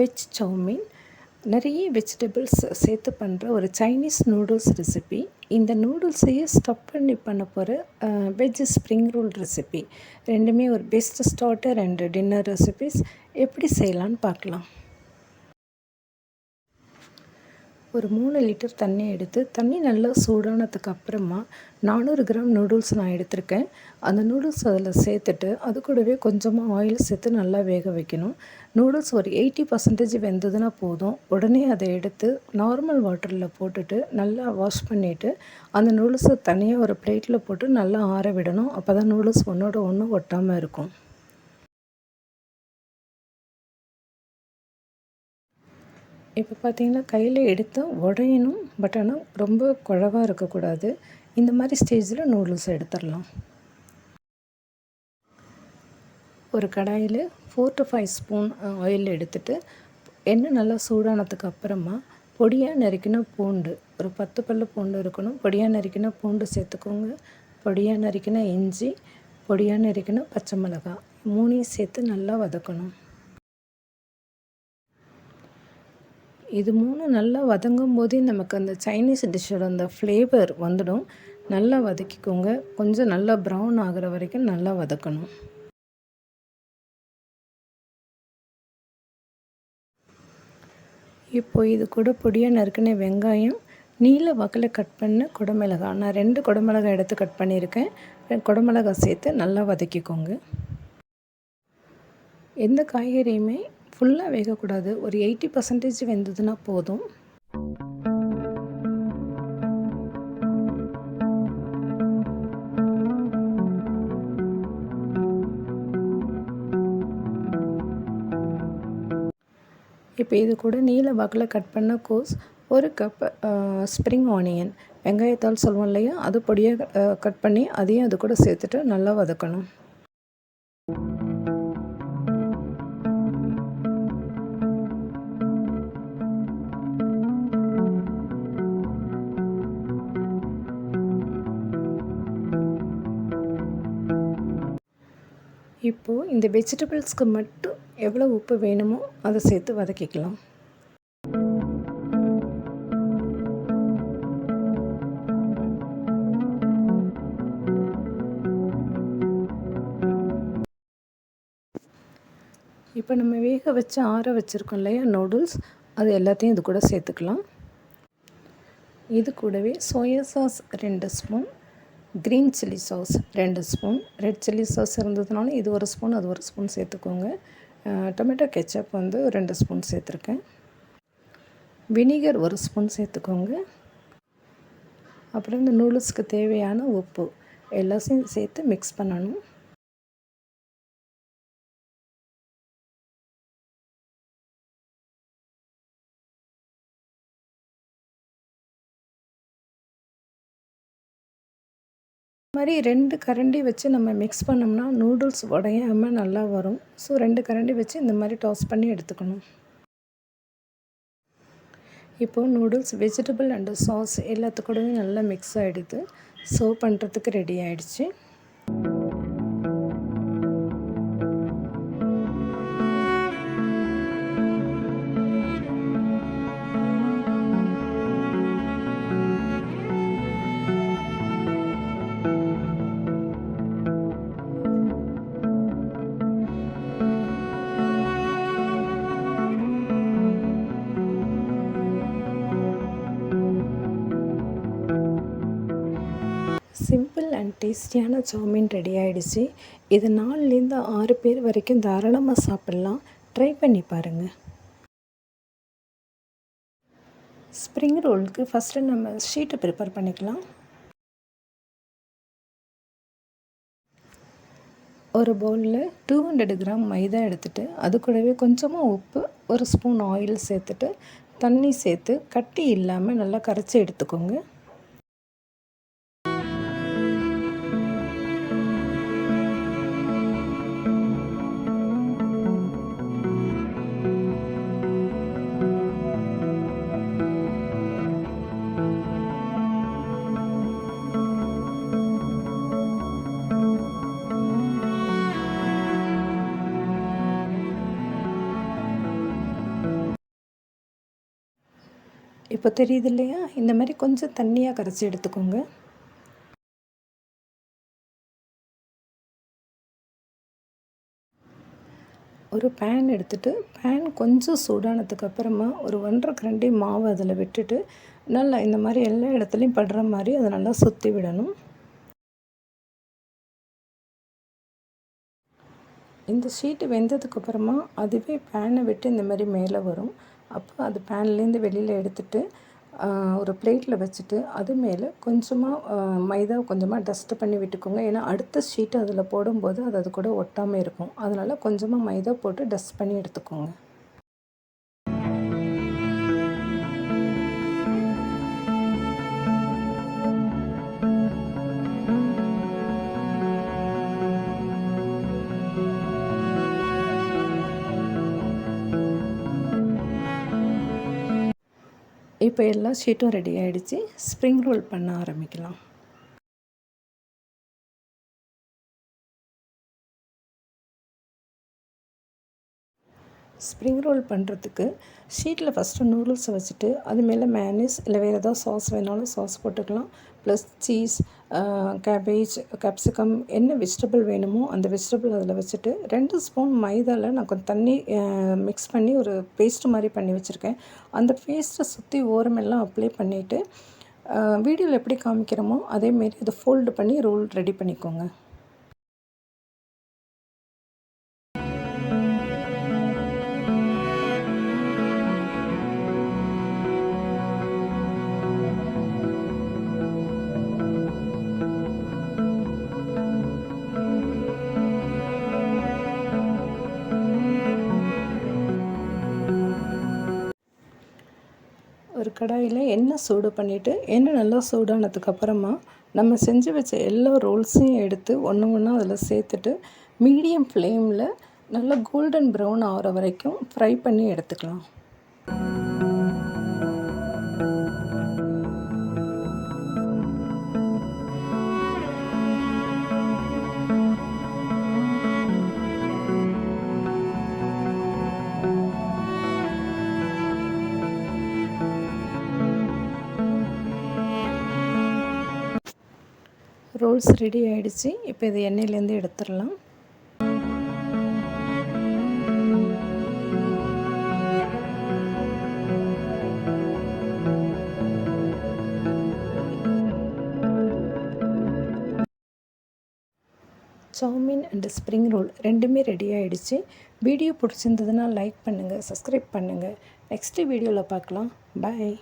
Veg சௌமீன் நிறைய vegetables சேர்த்து பண்ணுற ஒரு சைனீஸ் நூடுல்ஸ் ரெசிபி. இந்த நூடுல்ஸையே ஸ்டஃப் பண்ணி பண்ண போகிற வெஜ் ஸ்ப்ரிங் ரோல் ரெசிபி. ரெண்டுமே ஒரு best starter and dinner recipes. எப்படி செய்யலான்னு பார்க்கலாம். ஒரு 3 லிட்டர் தண்ணி எடுத்து தண்ணி நல்லா சூடானதுக்கு அப்புறமா 400 கிராம் நூடுல்ஸ் நான் எடுத்திருக்கேன். அந்த நூடுல்ஸ் அதில் சேர்த்துட்டு அது கூடவே கொஞ்சமாக ஆயில் சேர்த்து நல்லா வேக வைக்கணும். நூடுல்ஸ் ஒரு 80% வெந்ததுன்னா போதும். உடனே அதை எடுத்து நார்மல் வாட்டரில் போட்டுட்டு நல்லா வாஷ் பண்ணிவிட்டு அந்த நூடுல்ஸை தனியாக ஒரு பிளேட்டில் போட்டு நல்லா ஆற விடணும். அப்போ தான் நூடுல்ஸ் ஒன்றோட ஒன்று ஒட்டாமல் இருக்கும். இப்போ பார்த்திங்கன்னா கையில் எடுத்து உடையணும், பட் ஆனால் ரொம்ப குழவாக இருக்கக்கூடாது. இந்த மாதிரி ஸ்டேஜில் நூடுல்ஸ் எடுத்துடலாம். ஒரு கடாயில் 4 to 5 ஸ்பூன் ஆயில் எடுத்துகிட்டு எண்ணெய் நல்லா சூடானதுக்கு அப்புறமா பொடியாக நறுக்கின பூண்டு, ஒரு 10 பல்லு பூண்டு இருக்கணும். பொடியாக நறுக்கின பூண்டு சேர்த்துக்கோங்க. பொடியாக நறுக்கின இஞ்சி, பொடியாக நறுக்கின பச்சை மிளகாய், 3 சேர்த்து நல்லா வதக்கணும். இது 3 நல்லா வதங்கும் போதே நமக்கு அந்த சைனீஸ் டிஷ்ஷோட அந்த ஃப்ளேவர் வந்துடும். நல்லா வதக்கிக்கோங்க. கொஞ்சம் நல்லா ப்ரௌன் ஆகிற வரைக்கும் நல்லா வதக்கணும். இப்போ இது கூட பொடியாக நறுக்கின வெங்காயம், நீல வாக்கில் கட் பண்ண குடமிளகாய், நான் 2 குடமிளகாய் எடுத்து கட் பண்ணியிருக்கேன். குடமிளகாய் சேர்த்து நல்லா வதக்கிக்கோங்க. எந்த காய்கறியுமே ஃபுல்லாக வேகக்கூடாது. ஒரு 80% வெந்ததுன்னா போதும். இப்போ இது கூட நீல வாக்கில் கட் பண்ண கோஸ், 1 கப் ஸ்ப்ரிங் ஆனியன், வெங்காயத்தால் சொல்லுவோம் இல்லையா, அது பொடியாக கட் பண்ணி அதையும் அது கூட சேர்த்துட்டு நல்லா வதக்கணும். இப்போது இந்த வெஜிடபிள்ஸ்க்கு மட்டும் எவ்வளோ உப்பு வேணுமோ அதை சேர்த்து வதக்கிக்கலாம். இப்போ நம்ம வேக வச்சு ஆற வச்சுருக்கோம் இல்லையா நூடுல்ஸ், அது எல்லாத்தையும் இது கூட சேர்த்துக்கலாம். இது கூடவே soya sauce 2 spoon, green chilli sauce 2 spoon, red chilli sauce இருந்ததுனால இது 1 ஸ்பூன் அது 1 ஸ்பூன் சேர்த்துக்கோங்க. டொமேட்டோ கெச்சப் 2 ஸ்பூன் சேர்த்துருக்கேன். வினிகர் 1 ஸ்பூன் சேர்த்துக்கோங்க. அப்புறம் இந்த நூடுல்ஸ்க்கு தேவையான உப்பு எல்லாத்தையும் சேர்த்து மிக்ஸ் பண்ணணும். மாதிரி 2 கரண்டி வச்சு நம்ம மிக்ஸ் பண்ணோம்னா நூடுல்ஸ் உடையாமல் நல்லா வரும். ஸோ 2 கரண்டி வச்சு இந்த மாதிரி டாஸ் பண்ணி எடுத்துக்கணும். இப்போது நூடுல்ஸ், வெஜிடபிள் அண்டு சாஸ் எல்லாத்துக்கூடவே நல்லா மிக்ஸ் ஆகிடுது. சர்வ் பண்ணுறதுக்கு ரெடி ஆகிடுச்சு. சிம்பிள் அண்ட் டேஸ்டியான சௌமீன் ரெடி ஆகிடுச்சு. இது 4லேருந்து 6 பேர் வரைக்கும் தாராளமாக சாப்பிட்லாம். ட்ரை பண்ணி பாருங்கள். ஸ்ப்ரிங் ரோலுக்கு ஃபஸ்ட்டு நம்ம ஷீட்டை ப்ரிப்பேர் பண்ணிக்கலாம். ஒரு பவுலில் 200 கிராம் மைதா எடுத்துகிட்டு அது கூடவே கொஞ்சமாக உப்பு, 1 ஸ்பூன் ஆயில் சேர்த்துட்டு தண்ணி சேர்த்து கட்டி இல்லாமல் நல்லா கரைச்சி எடுத்துக்கோங்க. இப்போ தெரியுது இல்லையா? இந்த மாதிரி கொஞ்சம் தண்ணியாக கரைச்சி எடுத்துக்கோங்க. ஒரு பேன் எடுத்துகிட்டு பேன் கொஞ்சம் சூடானதுக்கு அப்புறமா ஒரு 1.5 கரண்டி மாவு அதில் விட்டுட்டு நல்லா இந்த மாதிரி எல்லா இடத்துலையும் படுற மாதிரி அதை நல்லா சுற்றி விடணும். இந்த ஷீட்டு வெந்ததுக்கப்புறமா அதுவே பேனை விட்டு இந்த மாதிரி மேலே வரும். அப்போ அது பேன்லேருந்து வெளியில் எடுத்துகிட்டு ஒரு பிளேட்டில் வச்சுட்டு அது மேலே கொஞ்சமாக மைதா கொஞ்சமாக டஸ்ட்டு பண்ணி விட்டுக்கோங்க. ஏன்னா அடுத்த ஷீட்டு அதில் போடும்போது அது கூட ஒட்டாமல் இருக்கும். அதனால் கொஞ்சமாக மைதா போட்டு டஸ்ட் பண்ணி எடுத்துக்கோங்க. இப்போ எல்லா ஷீட்டும் ரெடி ஆகிடுச்சு. ஸ்ப்ரிங் ரோல் பண்ண ஆரம்பிக்கலாம். ஸ்ப்ரிங் ரோல் பண்ணுறதுக்கு ஷீட்டில் ஃபஸ்ட்டு நூடுல்ஸை வச்சுட்டு அது மேலே மேயோனீஸ் இல்லை வேறு ஏதாவது சாஸ் வேணாலும் சாஸ் போட்டுக்கலாம். ப்ளஸ் சீஸ், கேபேஜ், கேப்சிகம் என்ன வெஜிடபிள் வேணுமோ அந்த வெஜிடபிள் அதில் வச்சுட்டு 2 ஸ்பூன் மைதாவில் நான் கொஞ்சம் தண்ணி மிக்ஸ் பண்ணி ஒரு பேஸ்ட்டு மாதிரி பண்ணி வச்சுருக்கேன். அந்த பேஸ்ட்டை சுற்றி ஓரமெல்லாம் அப்ளை பண்ணிவிட்டு வீடியோவில் எப்படி காமிக்கிறோமோ அதேமாரி அதை ஃபோல்டு பண்ணி ரோல் ரெடி பண்ணிக்கோங்க. ஒரு கடாயில் எண்ணெய் சூடு பண்ணிவிட்டு எண்ணெய் நல்லா சூடானதுக்கப்புறமா நம்ம செஞ்சு வச்ச எல்லா ரோல்ஸையும் எடுத்து ஒன்று அதில் சேர்த்துட்டு மீடியம் ஃப்ளேமில் நல்லா கோல்டன் ப்ரௌன் ஆகிற வரைக்கும் ஃப்ரை பண்ணி எடுத்துக்கலாம். ரோல்ஸ் ரெடி ஆகிடுச்சு. இப்போ இது எண்ணெயிலேருந்து எடுத்துடலாம். சௌமின் அண்ட் ஸ்ப்ரிங் ரோல் ரெண்டுமே ரெடி ஆகிடுச்சு. வீடியோ பிடிச்சிருந்ததுன்னா லைக் பண்ணுங்கள், சப்ஸ்கிரைப் பண்ணுங்கள். நெக்ஸ்ட்டு வீடியோவில் பார்க்கலாம். பாய்.